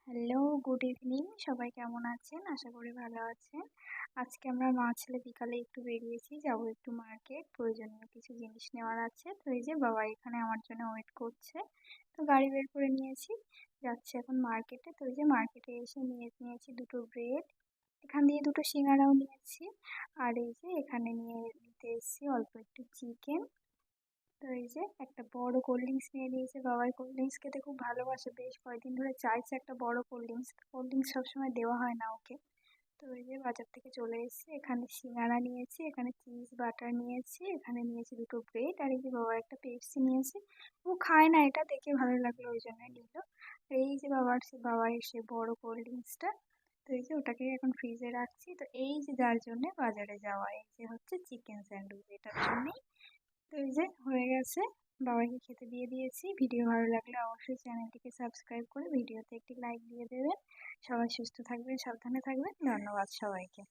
Hello, good evening. সবাই কেমন আছেন? আশা করি ভালো আছেন। আজকে আমরা মা ছেলে বিকালে একটু বেরিয়েছি, যাবো একটু মার্কেট। প্রয়োজনীয় কিছু জিনিস নেওয়ার আছে। তো এই যে বাবা এখানে আমার জন্য ওয়েট করছে। তো গাড়ি বের করে নিয়েছি, যাচ্ছি এখন মার্কেটে। তো এই যে মার্কেটে এসে নিয়েছি দুটো ব্রেড, এখান দিয়ে দুটো সিঙ্গারাও নিয়েছি। আর এই যে এখানে নিতে এসেছি অল্প একটু চিকেন। তো এই যে একটা বড় কোল্ড ড্রিঙ্কস নিয়ে নিয়েছে। বাবাই কোল্ড ড্রিঙ্কস খেতে খুব ভালোবাসে, বেশ কয়েকদিন ধরে চাইছে একটা বড় কোল্ড ড্রিঙ্কস সবসময় দেওয়া হয় না ওকে। তো এই যে বাজার থেকে চলে এসেছি, এখানে সিঙ্গারা নিয়েছি, এখানে চিজ বাটার নিয়েছি, এখানে নিয়েছি দুটো ব্রেড, আর এই যে বাবা একটা পেপসি নিয়েছে। ও খায় না, এটা দেখে ভালো লাগলো ওই জন্য নিল। এই যে বাবার সে বড় কোল্ড ড্রিঙ্কসটা। তো এই যে ওটাকে এখন ফ্রিজে রাখছি। তো এই যে যার জন্য বাজারে যাওয়া, এই যে হচ্ছে চিকেন স্যান্ডউইচ, এটার জন্যই। তো এই যে হয়ে গেছে, বাবাকে খেতে দিয়ে দিয়েছি। ভিডিও ভালো লাগলে অবশ্যই চ্যানেলটিকে সাবস্ক্রাইব করে ভিডিওতে একটি লাইক দিয়ে দেবেন। সবাই সুস্থ থাকবেন, সাবধানে থাকবেন। ধন্যবাদ সবাইকে।